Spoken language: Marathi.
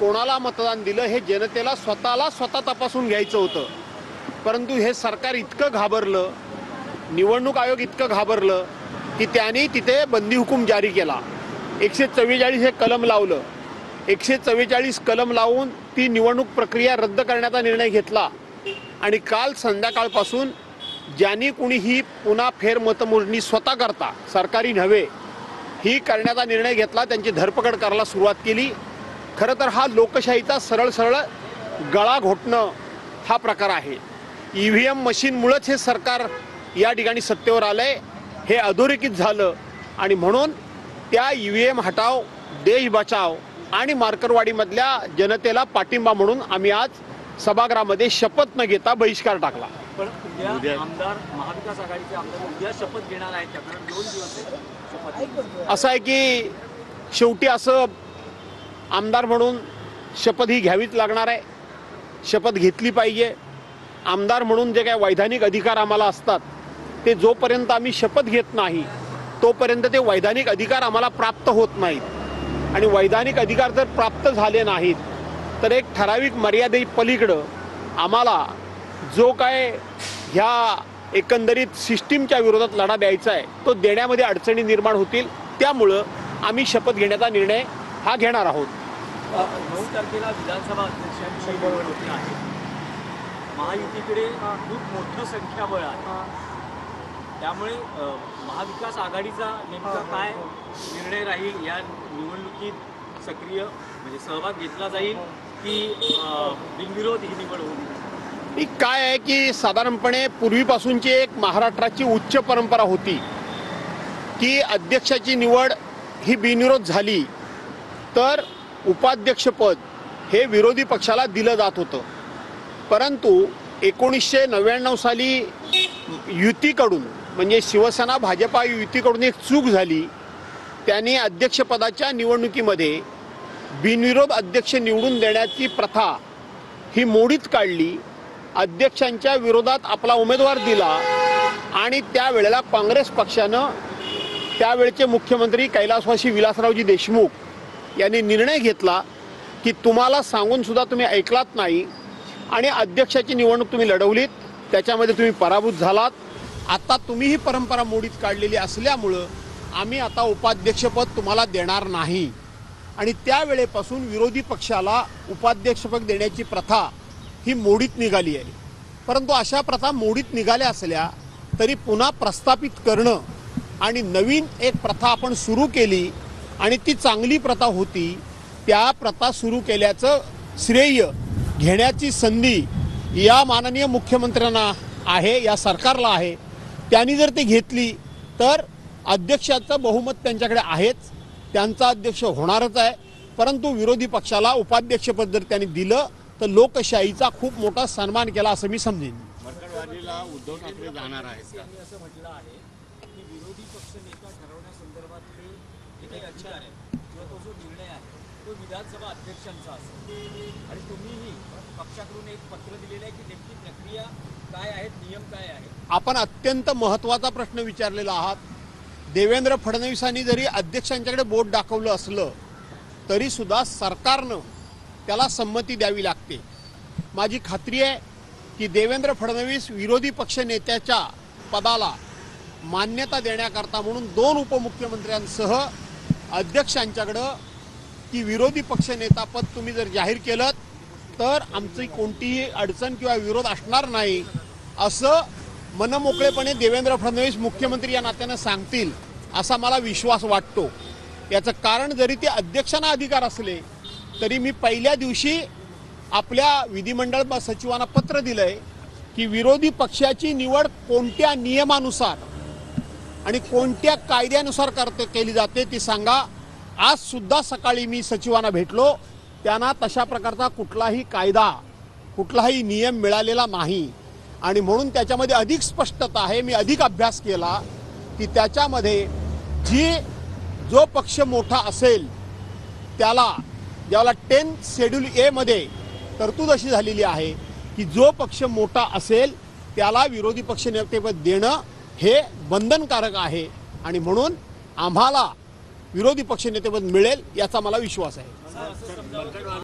कोणाला मतदान दिलं हे जनतेला स्वतः तपासून घ्यायचं होतं। परंतु हे सरकार इतकं घाबरलं, निवडणूक आयोग इतकं घाबरलं की त्यांनी तिथे बंदी हुकूम जारी केला। 144 हे कलम लावलं। 144 कलम लावून ती निवडणूक प्रक्रिया रद्द करण्याचा निर्णय घेतला आणि काल संध्याकाळपासून ज्यांनी कुणी ही पुन्हा फेर मतमोजणी स्वतः करता, सरकारी नव्हे, ही करण्याचा निर्णय घेतला, त्यांची धरपकड करायला सुरुवात केली। खरं तर हा लोकशाहीचा सरळ गळा घोटणं हा प्रकार आहे। EVM मशीनमुळेच हे सरकार या ठिकाणी सत्तेवर आलंय, हे अधोरेखित झालं आणि म्हणून त्या EVM हटाव, देश बचाव आणि मार्करवाडीमधल्या जनतेला पाठिंबा म्हणून आम्ही आज सभागृहामध्ये शपथ न घेता बहिष्कार टाकला। पण उद्या आमदार महाविकास आघाडीचे आमदार उद्या शपथ घेणार आहेत, कारण 2 दिवस शपथ। असं आहे की शेवटी असं आमदार म्हणून शपथ ही घ्यावीच लागणार आहे, शपथ घेतली पाहिजे। आमदार म्हणून जे काही वैधानिक अधिकार आम्हाला असतात ते जोपर्यंत आम्ही शपथ घेत नाही तोपर्यंत ते वैधानिक अधिकार आम्हाला प्राप्त होत नाहीत आणि वैधानिक अधिकार जर प्राप्त झाले नाहीत तर एक ठराविक मर्यादे पलीकडं आम्हाला जो काय ह्या एकंदरीत सिस्टीमच्या विरोधात लढा द्यायचा आहे तो देण्यामध्ये अडचणी निर्माण होतील। त्यामुळं आम्ही शपथ घेण्याचा निर्णय हा घेणार आहोत। 9 तारखेला विधानसभा अध्यक्षांची निवडणूक आहे। महायुतीकडे खूप मोठं संख्याबळ आहे, त्यामुळे महाविकास आघाडीचा नेमका काय निर्णय राहील, या निवडणुकीत सक्रिय म्हणजे सहभाग घेतला जाईल की बिनविरोध ही निवड होईल? काय आहे की साधारणपणे पूर्वीपासूनची एक महाराष्ट्राची उच्च परंपरा होती की अध्यक्षाची निवड ही बिनविरोध झाली तर उपाध्यक्षपद हे विरोधी पक्षाला दिलं जात होतं। परंतु 1999 साली युतीकडून म्हणजे शिवसेना भाजपा युतीकडून एक चूक झाली। त्यांनी अध्यक्षपदाच्या निवडणुकीमध्ये बिनविरोध अध्यक्ष निवडून देण्याची प्रथा ही मोडीत काढली, अध्यक्षांच्या विरोधात आपला उमेदवार दिला आणि त्यावेळेला काँग्रेस पक्षानं त्यावेळचे मुख्यमंत्री कैलासवासी विलासरावजी देशमुख यांनी निर्णय घेतला की तुम्हाला सांगून सुद्धा तुम्ही ऐकलात नाही आणि अध्यक्षाची निवडणूक तुम्ही लढवलीत, त्याच्यामध्ये तुम्ही पराभूत झालात। आता तुम्ही ही परंपरा मोडीत काढलेली असल्यामुळं आम्ही आता उपाध्यक्षपद तुम्हाला देणार नाही आणि त्यावेळेपासून विरोधी पक्षाला उपाध्यक्षपद देण्याची प्रथा ही मोडीत निघाली आहे। परंतु अशा प्रथा मोडीत निघाल्या असल्या तरी पुन्हा प्रस्थापित करणं आणि नवीन एक प्रथा आपण सुरू केली आणि ती चांगली प्रथा होती, त्या प्रथा सुरू केल्याचं श्रेय घेण्याची संधी या माननीय मुख्यमंत्र्यांना आहे, या सरकारला आहे। त्यांनी जर ते घेतली तर अध्यक्षाचं बहुमत त्यांच्याकडे आहेच, त्यांचा अध्यक्ष होणारच आहे। परंतु विरोधी पक्षाला उपाध्यक्षपद जर त्यांनी दिलं तर लोकशाहीचा खूप मोठा सन्मान केला असं मी समजेन। मर्करवाडीला उद्धव ठाकरे जाणार आहेत का? असं म्हटलं आहे की विरोधी पक्ष नेता ठरवण्यासंदर्भातले जे काही अधिकार आहे किंवा तो जो निर्णय आहे तो विधानसभा अध्यक्षांचा असेल आणि तुम्हीही पक्षाकडून एक पत्र दिलेलं आहे की नेमकी प्रक्रिया काय आहेत, नियम काय आहेत? आपण अत्यंत महत्त्वाचा प्रश्न विचारलेला आहात। देवेंद्र फडणवीसांनी जरी अध्यक्षांच्याकडे बोट दाखवलं असलं तरी सुद्धा सरकारनं त्याला संमती द्यावी लागते। माझी खात्री आहे की देवेंद्र फडणवीस विरोधी पक्ष नेत्याच्या पदाला मान्यता देण्याकरता म्हणून 2 उपमुख्यमंत्र्यांसह अध्यक्षांच्याकडं की विरोधी पक्ष नेता पद तुम्ही जर जाहीर केलं तर आमची कोणतीही अडचण किंवा विरोध असणार नाही असं मनमोकळेपणे देवेंद्र फडणवीस मुख्यमंत्री या नात्यानं सांगतील असा मला विश्वास वाटतो। याचं कारण जरी ते अध्यक्षांना अधिकार असले तरी मी पहिल्या दिवशी आपल्या विधिमंडळ सचिवांना पत्र दिलंय की विरोधी पक्षाची निवड कोणत्या नियमानुसार आणि कोणत्या कायद्यानुसार केली जाते ती सांगा। आज सुद्धा सकाळी मी सचिवांना भेटलो, त्यांना तशा प्रकारचा कुठलाही कायदा कुठलाही नियम मिळालेला नाही आणि म्हणून त्याच्यामध्ये अधिक स्पष्टता आहे। मी अधिक अभ्यास केला की त्याच्यामध्ये जो पक्ष मोठा असेल त्याला ज्याला 10 शेड्यूल ए मध्ये तरतूद अशी झालेली आहे की जो पक्ष मोठा असेल त्याला विरोधी पक्ष नेतेपद देणं हे बंधनकारक आहे आणि म्हणून आम्हाला विरोधी पक्ष नेतेपद मिळेल याचा मला विश्वास आहे।